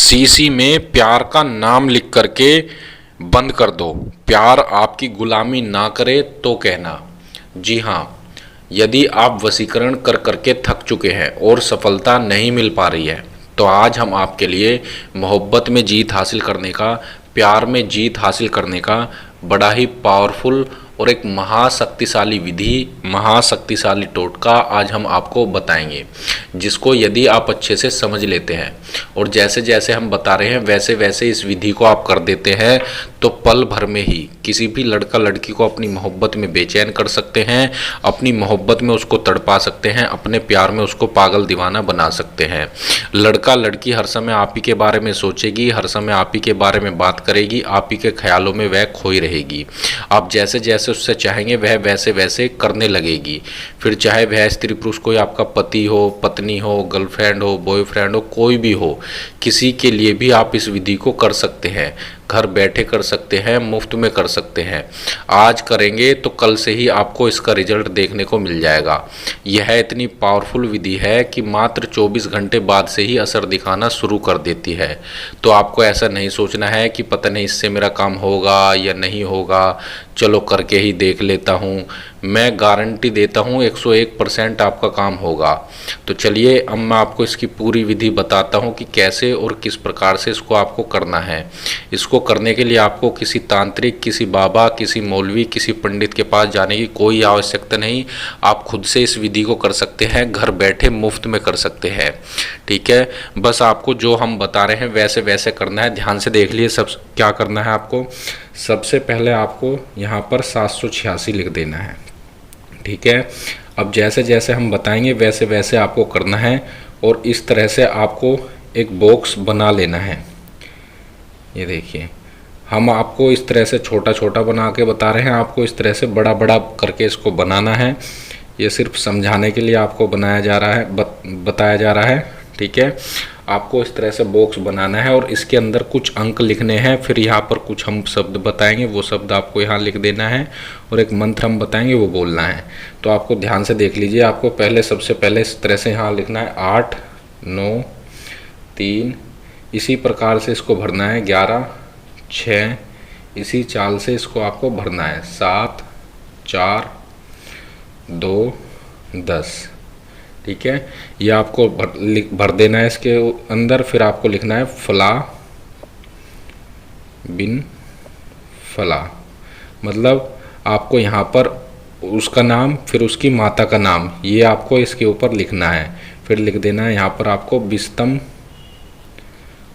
CC में प्यार का नाम लिख करके बंद कर दो। प्यार आपकी गुलामी ना करे तो कहना। जी हाँ, यदि आप वशीकरण कर करके थक चुके हैं और सफलता नहीं मिल पा रही है, तो आज हम आपके लिए मोहब्बत में जीत हासिल करने का, प्यार में जीत हासिल करने का बड़ा ही पावरफुल और एक महाशक्तिशाली विधि, महाशक्तिशाली टोटका आज हम आपको बताएंगे, जिसको यदि आप अच्छे से समझ लेते हैं और जैसे जैसे हम बता रहे हैं वैसे वैसे इस विधि को आप कर देते हैं, तो पल भर में ही किसी भी लड़का लड़की को अपनी मोहब्बत में बेचैन कर सकते हैं, अपनी मोहब्बत में उसको तड़पा सकते हैं, अपने प्यार में उसको पागल दीवाना बना सकते हैं। लड़का लड़की हर समय आप ही के बारे में सोचेगी, हर समय आप ही के बारे में बात करेगी, आप ही के ख्यालों में वह खोई रहेगी। आप जैसे जैसे उससे चाहेंगे वह वैसे वैसे करने लगेगी। फिर चाहे वह स्त्री पुरुष कोई आपका पति हो, पत्नी हो, गर्लफ्रेंड हो, बॉयफ्रेंड हो, कोई भी हो, किसी के लिए भी आप इस विधि को कर सकते हैं। घर बैठे कर सकते हैं, मुफ्त में कर सकते हैं। आज करेंगे तो कल से ही आपको इसका रिजल्ट देखने को मिल जाएगा। यह इतनी पावरफुल विधि है कि मात्र 24 घंटे बाद से ही असर दिखाना शुरू कर देती है। तो आपको ऐसा नहीं सोचना है कि पता नहीं इससे मेरा काम होगा या नहीं होगा, चलो करके ही देख लेता हूँ। मैं गारंटी देता हूँ 101% आपका काम होगा। तो चलिए अब मैं आपको इसकी पूरी विधि बताता हूँ कि कैसे और किस प्रकार से इसको आपको करना है। इसको करने के लिए आपको किसी तांत्रिक, किसी बाबा, किसी मौलवी, किसी पंडित के पास जाने की कोई आवश्यकता नहीं। आप खुद से इस विधि को कर सकते हैं, घर बैठे मुफ्त में कर सकते हैं। ठीक है, बस आपको जो हम बता रहे हैं वैसे वैसे करना है। ध्यान से देख लिए। सब क्या करना है आपको, सबसे पहले आपको यहाँ पर 786 लिख देना है। ठीक है, अब जैसे जैसे हम बताएंगे वैसे वैसे आपको करना है और इस तरह से आपको एक बॉक्स बना लेना है। ये देखिए, हम आपको इस तरह से छोटा छोटा बना के बता रहे हैं, आपको इस तरह से बड़ा बड़ा करके इसको बनाना है। ये सिर्फ समझाने के लिए आपको बनाया जा रहा है, बताया जा रहा है। ठीक है, आपको इस तरह से बॉक्स बनाना है और इसके अंदर कुछ अंक लिखने हैं। फिर यहाँ पर कुछ हम शब्द बताएंगे, वो शब्द आपको यहाँ लिख देना है और एक मंत्र हम बताएंगे, वो बोलना है। तो आपको ध्यान से देख लीजिए। आपको पहले सबसे पहले इस तरह से यहाँ लिखना है 8 9 3, इसी प्रकार से इसको भरना है 11 6, इसी चाल से इसको आपको भरना है 7 4 2 10। ठीक है, ये आपको भर देना है इसके अंदर। फिर आपको लिखना है फला बिन फला, मतलब आपको यहाँ पर उसका नाम, फिर उसकी माता का नाम, ये आपको इसके ऊपर लिखना है। फिर लिख देना है यहाँ पर आपको बिस्तम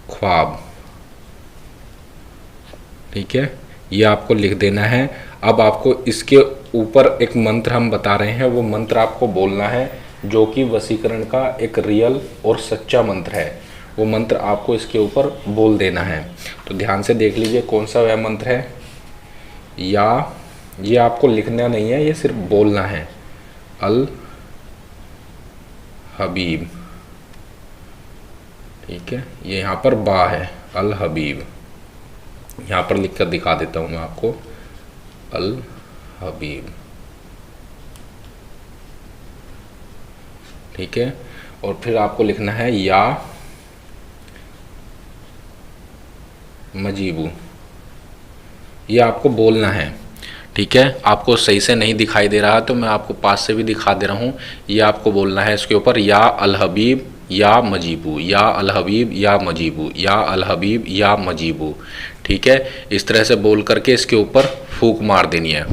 ख्वाब। ठीक है, ये आपको लिख देना है। अब आपको इसके ऊपर एक मंत्र हम बता रहे हैं, वो मंत्र आपको बोलना है, जो कि वशीकरण का एक रियल और सच्चा मंत्र है। वो मंत्र आपको इसके ऊपर बोल देना है। तो ध्यान से देख लीजिए कौन सा वह मंत्र है। या ये आपको लिखना नहीं है, ये सिर्फ बोलना है। अल हबीब। ठीक है, ये यहाँ पर बा है, अल हबीब। यहाँ पर लिख कर दिखा देता हूँ मैं आपको, अल हबीब। ठीक है, और फिर आपको लिखना है या मजीबू। ये आपको बोलना है। ठीक है, आपको सही से नहीं दिखाई दे रहा तो मैं आपको पास से भी दिखा दे रहा हूँ। ये आपको बोलना है इसके ऊपर, या अल हबीब या मजीबू, या अल हबीब या मजीबू, या अल हबीब या मजीबू। ठीक है, इस तरह से बोल करके इसके ऊपर फूंक मार देनी है,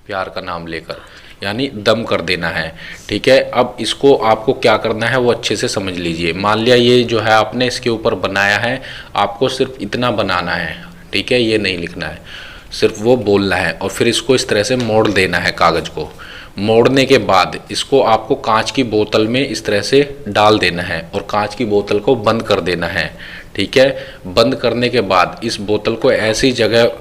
प्यार का नाम लेकर, यानी दम कर देना है। ठीक है, अब इसको आपको क्या करना है वो अच्छे से समझ लीजिए। मान लिया ये जो है आपने इसके ऊपर बनाया है, आपको सिर्फ इतना बनाना है। ठीक है, ये नहीं लिखना है, सिर्फ वो बोलना है। और फिर इसको इस तरह से मोड़ देना है, कागज़ को मोड़ने के बाद इसको आपको कांच की बोतल में इस तरह से डाल देना है और कांच की बोतल को बंद कर देना है। ठीक है, बंद करने के बाद इस बोतल को ऐसी जगह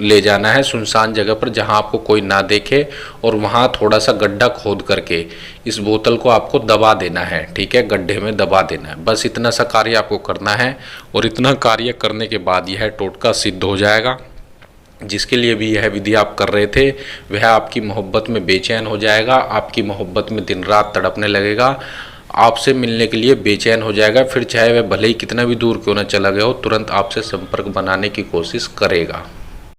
ले जाना है, सुनसान जगह पर, जहां आपको कोई ना देखे, और वहां थोड़ा सा गड्ढा खोद करके इस बोतल को आपको दबा देना है। ठीक है, गड्ढे में दबा देना है। बस इतना सा कार्य आपको करना है और इतना कार्य करने के बाद यह टोटका सिद्ध हो जाएगा। जिसके लिए भी यह विधि आप कर रहे थे वह आपकी मोहब्बत में बेचैन हो जाएगा, आपकी मोहब्बत में दिन रात तड़पने लगेगा। आपसे मिलने के लिए बेचैन हो जाएगा, फिर चाहे वह भले ही कितना भी दूर क्यों ना चला गया हो, तुरंत आपसे संपर्क बनाने की कोशिश करेगा।